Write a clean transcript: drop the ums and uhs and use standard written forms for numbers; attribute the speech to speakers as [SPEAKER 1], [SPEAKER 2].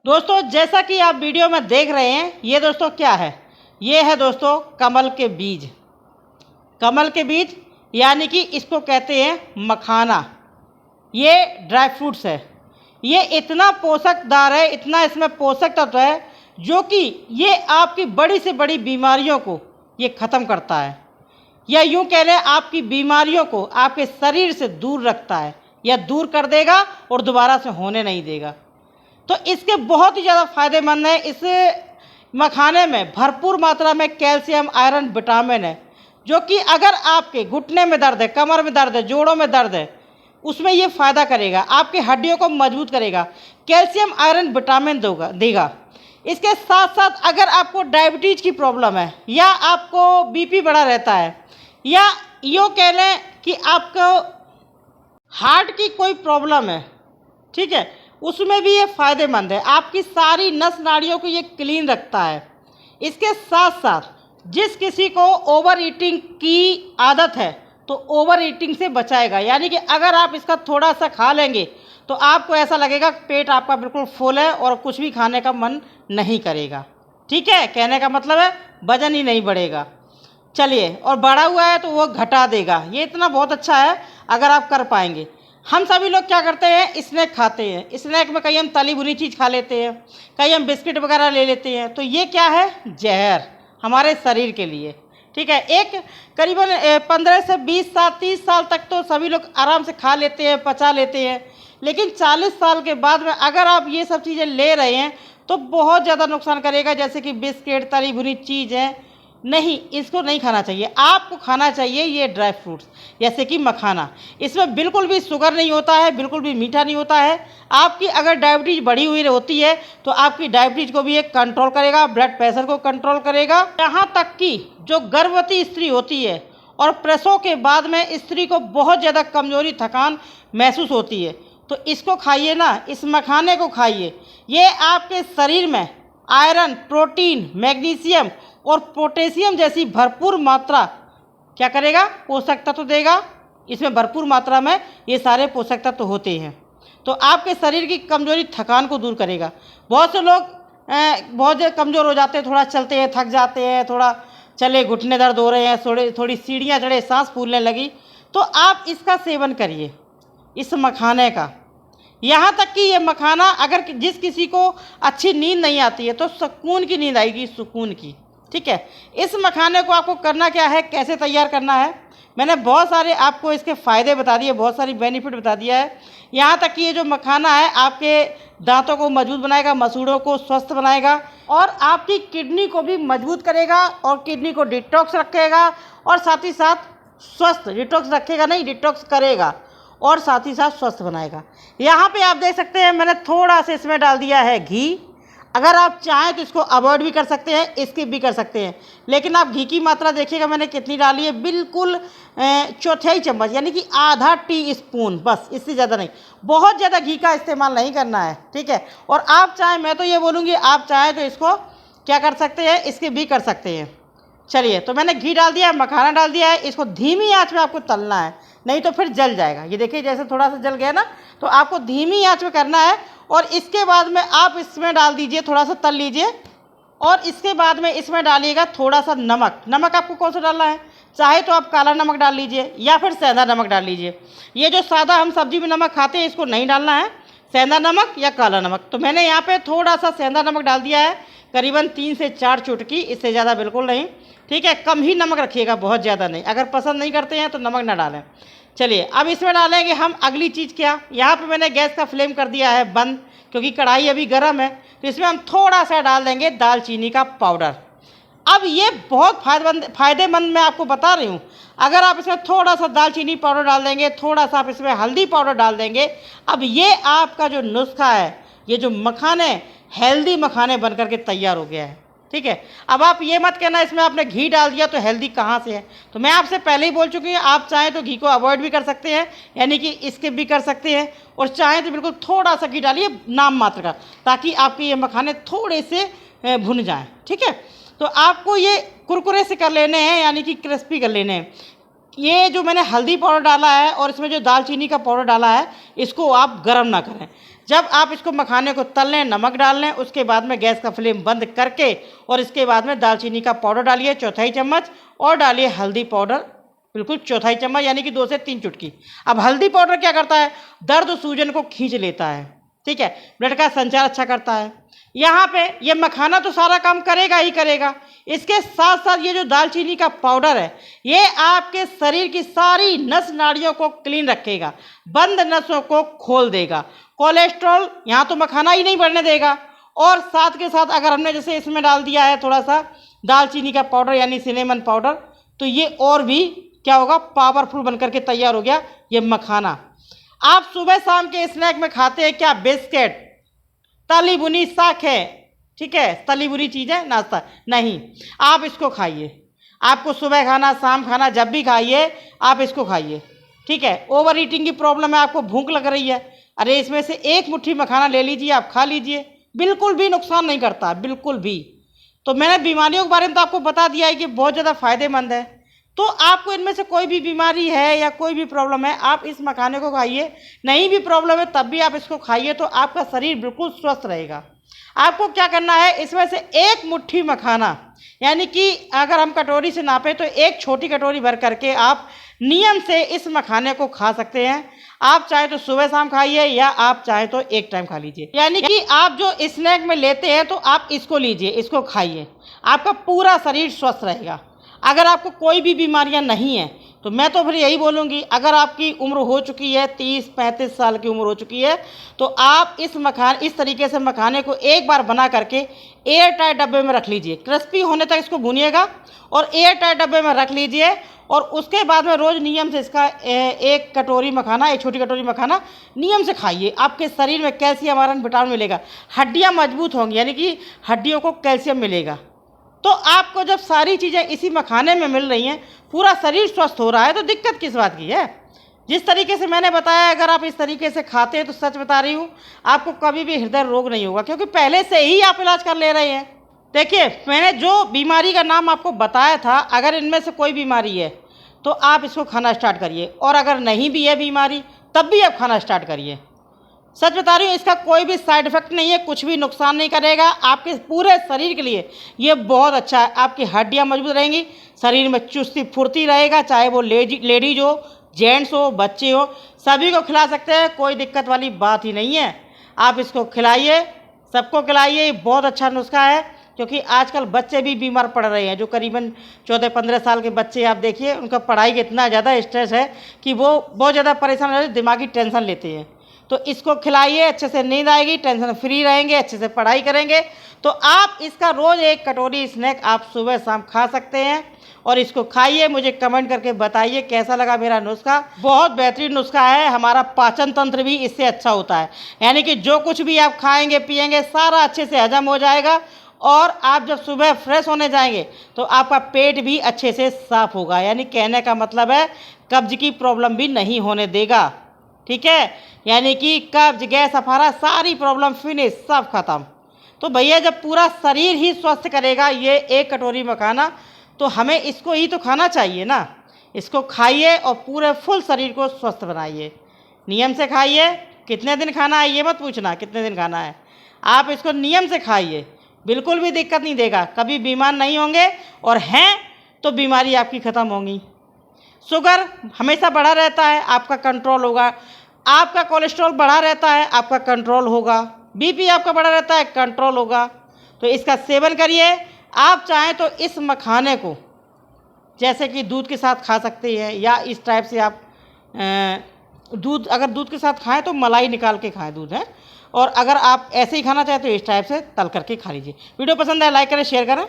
[SPEAKER 1] दोस्तों जैसा कि आप वीडियो में देख रहे हैं, ये दोस्तों क्या है? ये है दोस्तों कमल के बीज। कमल के बीज यानी कि इसको कहते हैं मखाना। ये ड्राई फ्रूट्स है। ये इतना पोषकदार है, इतना इसमें पोषक तत्व है जो कि ये आपकी बड़ी से बड़ी बीमारियों को ये ख़त्म करता है, या यूँ कह लें आपकी बीमारियों को आपके शरीर से दूर रखता है, या दूर कर देगा और दोबारा से होने नहीं देगा। तो इसके बहुत ही ज़्यादा फ़ायदेमंद है। इस मखाने में भरपूर मात्रा में कैल्शियम, आयरन, विटामिन है, जो कि अगर आपके घुटने में दर्द है, कमर में दर्द है, जोड़ों में दर्द है, उसमें ये फ़ायदा करेगा, आपकी हड्डियों को मजबूत करेगा, कैल्शियम, आयरन, विटामिन देगा। इसके साथ साथ अगर आपको डायबिटीज़ की प्रॉब्लम है, या आपको बीपी बढ़ा रहता है, या यूँ कह लें कि आपको हार्ट की कोई प्रॉब्लम है, ठीक है, उसमें भी ये फ़ायदेमंद है। आपकी सारी नस नाड़ियों को ये क्लीन रखता है। इसके साथ साथ जिस किसी को ओवर ईटिंग की आदत है तो ओवर ईटिंग से बचाएगा, यानी कि अगर आप इसका थोड़ा सा खा लेंगे तो आपको ऐसा लगेगा पेट आपका बिल्कुल फुल है और कुछ भी खाने का मन नहीं करेगा। ठीक है, कहने का मतलब है वजन ही नहीं बढ़ेगा। चलिए, और बढ़ा हुआ है तो वो घटा देगा। ये इतना बहुत अच्छा है अगर आप कर पाएंगे। हम सभी लोग क्या करते हैं, स्नैक खाते हैं। स्नैक में कहीं हम तली भुनी चीज़ खा लेते हैं, कहीं हम बिस्किट वगैरह ले लेते हैं। तो ये क्या है? जहर हमारे शरीर के लिए। ठीक है, एक करीबन 15 से 20 साल 30 साल तक तो सभी लोग आराम से खा लेते हैं, पचा लेते हैं। लेकिन 40 साल के बाद में अगर आप ये सब चीज़ें ले रहे हैं तो बहुत ज़्यादा नुकसान करेगा। जैसे कि बिस्किट, तली भुनी चीज़ें, नहीं, इसको नहीं खाना चाहिए। आपको खाना चाहिए ये ड्राई फ्रूट्स, जैसे कि मखाना। इसमें बिल्कुल भी शुगर नहीं होता है, बिल्कुल भी मीठा नहीं होता है। आपकी अगर डायबिटीज़ बढ़ी हुई होती है तो आपकी डायबिटीज़ को भी ये कंट्रोल करेगा, ब्लड प्रेशर को कंट्रोल करेगा। यहाँ तक कि जो गर्भवती स्त्री होती है और प्रसव के बाद में स्त्री को बहुत ज़्यादा कमज़ोरी, थकान महसूस होती है, तो इसको खाइए ना, इस मखाने को खाइए। ये आपके शरीर में आयरन, प्रोटीन, मैग्नीशियम और पोटेशियम जैसी भरपूर मात्रा क्या करेगा? पोषक तत्व देगा। इसमें भरपूर मात्रा में ये सारे पोषक तत्व होते हैं, तो आपके शरीर की कमजोरी, थकान को दूर करेगा। बहुत से लोग बहुत कमज़ोर हो जाते हैं, थोड़ा चलते हैं थक जाते हैं, थोड़ा चले घुटने दर्द हो रहे हैं, थोड़ी सीढ़ियाँ चढ़े, सांस फूलने लगी, तो आप इसका सेवन करिए, इस मखाने का। यहाँ तक कि ये मखाना अगर जिस किसी को अच्छी नींद नहीं आती है तो सुकून की नींद आएगी, सुकून की। ठीक है, इस मखाने को आपको करना क्या है, कैसे तैयार करना है, मैंने बहुत सारे आपको इसके फ़ायदे बता दिए, बहुत सारी बेनिफिट बता दिया है। यहाँ तक कि ये जो मखाना है आपके दांतों को मजबूत बनाएगा, मसूड़ों को स्वस्थ बनाएगा, और आपकी किडनी को भी मजबूत करेगा, और किडनी को डिटॉक्स रखेगा, और साथ ही साथ स्वस्थ, डिटॉक्स रखेगा नहीं, डिटॉक्स करेगा, और साथ ही साथ स्वस्थ बनाएगा। यहाँ पे आप देख सकते हैं मैंने थोड़ा सा इसमें डाल दिया है घी। अगर आप चाहें तो इसको अवॉइड भी कर सकते हैं, स्किप भी कर सकते हैं, लेकिन आप घी की मात्रा देखिएगा मैंने कितनी डाली है, बिल्कुल चौथाई चम्मच, यानी कि आधा टी स्पून, बस, इससे ज़्यादा नहीं। बहुत ज़्यादा घी का इस्तेमाल नहीं करना है। ठीक है, और आप चाहें, मैं तो ये बोलूँगी, आप चाहें तो इसको क्या कर सकते हैं, स्किप भी कर सकते हैं। चलिए, तो मैंने घी डाल दिया है, मखाना डाल दिया है, इसको धीमी आंच में आपको तलना है, नहीं तो फिर जल जाएगा। ये देखिए जैसे थोड़ा सा जल गया ना, तो आपको धीमी आंच में करना है। और इसके बाद में आप इसमें डाल दीजिए, थोड़ा सा तल लीजिए, और इसके बाद में इसमें डालिएगा थोड़ा सा नमक। नमक आपको कौन सा डालना है, चाहे तो आप काला नमक डाल लीजिए या फिर सेंधा नमक डाल लीजिए। ये जो सादा हम सब्जी में नमक खाते हैं इसको नहीं डालना है, सेंधा नमक या काला नमक। तो मैंने यहाँ पे थोड़ा सा सेंधा नमक डाल दिया है, करीबन 3 से 4 चुटकी, इससे ज़्यादा बिल्कुल नहीं। ठीक है, कम ही नमक रखिएगा, बहुत ज़्यादा नहीं। अगर पसंद नहीं करते हैं तो नमक ना डालें। चलिए, अब इसमें डालेंगे हम अगली चीज़। क्या, यहाँ पे मैंने गैस का फ्लेम कर दिया है बंद, क्योंकि कढ़ाई अभी गर्म है। तो इसमें हम थोड़ा सा डाल देंगे दालचीनी का पाउडर। अब ये बहुत फ़ायदेमंद मैं आपको बता रही हूँ। अगर आप इसमें थोड़ा सा दालचीनी पाउडर डाल देंगे, थोड़ा सा आप इसमें हल्दी पाउडर डाल देंगे, अब ये आपका जो नुस्खा है, ये जो मखाने, हेल्दी मखाने बन करके तैयार हो गया है। ठीक है, अब आप ये मत कहना इसमें आपने घी डाल दिया तो हेल्दी कहाँ से है। तो मैं आपसे पहले ही बोल चुकी हूँ, आप चाहें तो घी को अवॉइड भी कर सकते हैं, यानी कि स्किप भी कर सकते हैं, और चाहें तो बिल्कुल थोड़ा सा घी डालिए, नाम मात्र का, ताकि आपके ये मखाने थोड़े से भुन जाएं। ठीक है, तो आपको ये कुरकुरे से कर लेने हैं, यानी कि क्रिस्पी कर लेने हैं। ये जो मैंने हल्दी पाउडर डाला है और इसमें जो दालचीनी का पाउडर डाला है, इसको आप गर्म ना करें। जब आप इसको मखाने को तल लें, नमक डाल लें, उसके बाद में गैस का फ्लेम बंद करके और इसके बाद में दालचीनी का पाउडर डालिए 1/4 चम्मच और डालिए हल्दी पाउडर बिल्कुल 1/4 चम्मच, यानी कि 2 से 3 चुटकी। अब हल्दी पाउडर क्या करता है, दर्द सूजन को खींच लेता है, ठीक है, ब्लड का संचार अच्छा करता है। यहाँ पे ये मखाना तो सारा काम करेगा ही करेगा, इसके साथ साथ ये जो दालचीनी का पाउडर है ये आपके शरीर की सारी नस नाड़ियों को क्लीन रखेगा, बंद नसों को खोल देगा, कोलेस्ट्रॉल यहाँ तो मखाना ही नहीं बढ़ने देगा। और साथ के साथ अगर हमने जैसे इसमें डाल दिया है थोड़ा सा दालचीनी का पाउडर यानी सिनेमन पाउडर, तो ये और भी क्या होगा, पावरफुल बनकर के तैयार हो गया ये मखाना। आप सुबह शाम के स्नैक में खाते हैं क्या, बिस्किट, तली भुनी साख है, ठीक है, तली भुनी चीज़ें नाश्ता नहीं, आप इसको खाइए। आपको सुबह खाना शाम खाना जब भी खाइए आप इसको खाइए, ठीक है। ओवर ईटिंग की प्रॉब्लम है, आपको भूख लग रही है, अरे इसमें से एक मुट्ठी मखाना ले लीजिए, आप खा लीजिए, बिल्कुल भी नुकसान नहीं करता, बिल्कुल भी। तो मैंने बीमारियों के बारे में तो आपको बता दिया है कि बहुत ज़्यादा फायदेमंद है। तो आपको इनमें से कोई भी बीमारी है या कोई भी प्रॉब्लम है, आप इस मखाने को खाइए, नहीं भी प्रॉब्लम है तब भी आप इसको खाइए, तो आपका शरीर बिल्कुल स्वस्थ रहेगा। आपको क्या करना है, इसमें से एक मुट्ठी मखाना यानी कि अगर हम कटोरी से नापें तो एक छोटी कटोरी भर करके आप नियम से इस मखाने को खा सकते हैं। आप चाहे तो सुबह शाम खाइए या आप चाहे तो एक टाइम खा लीजिए, यानी कि आप जो स्नैक में लेते हैं तो आप इसको लीजिए, इसको खाइए, आपका पूरा शरीर स्वस्थ रहेगा। अगर आपको कोई भी बीमारियां नहीं हैं तो मैं तो फिर यही बोलूँगी, अगर आपकी उम्र हो चुकी है 30-35 साल की उम्र हो चुकी है तो आप इस तरीके से मखाने को एक बार बना करके एयर टाइट डब्बे में रख लीजिए, क्रिस्पी होने तक इसको भूनिएगा और एयर टाइट डब्बे में रख लीजिए। और उसके बाद में रोज़ नियम से इसका एक छोटी कटोरी मखाना नियम से खाइए। आपके शरीर में कैल्शियम आयरन विटामिन मिलेगा, हड्डियाँ मजबूत होंगी, यानी कि हड्डियों को कैल्शियम मिलेगा। तो आपको जब सारी चीज़ें इसी मखाने में मिल रही हैं, पूरा शरीर स्वस्थ हो रहा है, तो दिक्कत किस बात की है। जिस तरीके से मैंने बताया, अगर आप इस तरीके से खाते हैं तो सच बता रही हूँ आपको कभी भी हृदय रोग नहीं होगा, क्योंकि पहले से ही आप इलाज कर ले रहे हैं। देखिए, मैंने जो बीमारी का नाम आपको बताया था, अगर इनमें से कोई बीमारी है तो आप इसको खाना स्टार्ट करिए, और अगर नहीं भी है बीमारी तब भी आप खाना स्टार्ट करिए। सच बता रही हूँ, इसका कोई भी साइड इफ़ेक्ट नहीं है, कुछ भी नुकसान नहीं करेगा, आपके पूरे शरीर के लिए ये बहुत अच्छा है। आपकी हड्डियाँ मजबूत रहेंगी, शरीर में चुस्ती फुर्ती रहेगा, चाहे वो लेडीज हो, जेंट्स हो, बच्चे हो, सभी को खिला सकते हैं, कोई दिक्कत वाली बात ही नहीं है। आप इसको खिलाइए, सबको खिलाइए, ये बहुत अच्छा नुस्खा है। क्योंकि आजकल बच्चे भी बीमार पड़ रहे हैं, जो करीबन 14-15 साल के बच्चे आप देखिए, उनका पढ़ाई का इतना ज़्यादा स्ट्रेस है कि वो बहुत ज़्यादा परेशान हो, दिमागी टेंशन लेते हैं। तो इसको खिलाइए, अच्छे से नींद आएगी, टेंशन फ्री रहेंगे, अच्छे से पढ़ाई करेंगे। तो आप इसका रोज़ एक कटोरी स्नैक आप सुबह शाम खा सकते हैं, और इसको खाइए, मुझे कमेंट करके बताइए कैसा लगा मेरा नुस्खा। बहुत बेहतरीन नुस्खा है, हमारा पाचन तंत्र भी इससे अच्छा होता है, यानी कि जो कुछ भी आप खाएंगे पिएंगे सारा अच्छे से हजम हो जाएगा, और आप जब सुबह फ्रेश होने जाएंगे तो आपका पेट भी अच्छे से साफ होगा, यानी कहने का मतलब है कब्ज की प्रॉब्लम भी नहीं होने देगा, ठीक है। यानी कि कब्ज, गैस, अफारा सारी प्रॉब्लम फिनिश, सब खत्म। तो भैया जब पूरा शरीर ही स्वस्थ करेगा ये एक कटोरी मखाना, तो हमें इसको ही तो खाना चाहिए ना। इसको खाइए और पूरे फुल शरीर को स्वस्थ बनाइए, नियम से खाइए। कितने दिन खाना है ये मत पूछना, कितने दिन खाना है, आप इसको नियम से खाइए, बिल्कुल भी दिक्कत नहीं देगा, कभी बीमार नहीं होंगे, और हैं तो बीमारी आपकी ख़त्म होंगी। शुगर हमेशा बढ़ा रहता है, आपका कंट्रोल होगा। आपका कोलेस्ट्रॉल बढ़ा रहता है, आपका कंट्रोल होगा। बीपी आपका बढ़ा रहता है, कंट्रोल होगा। तो इसका सेवन करिए। आप चाहें तो इस मखाने को जैसे कि दूध के साथ खा सकते हैं, या इस टाइप से आप अगर दूध के साथ खाएं तो मलाई निकाल के खाएं, दूध है। और अगर आप ऐसे ही खाना चाहें तो इस टाइप से तल करके खा लीजिए। वीडियो पसंद है लाइक करें, शेयर करें।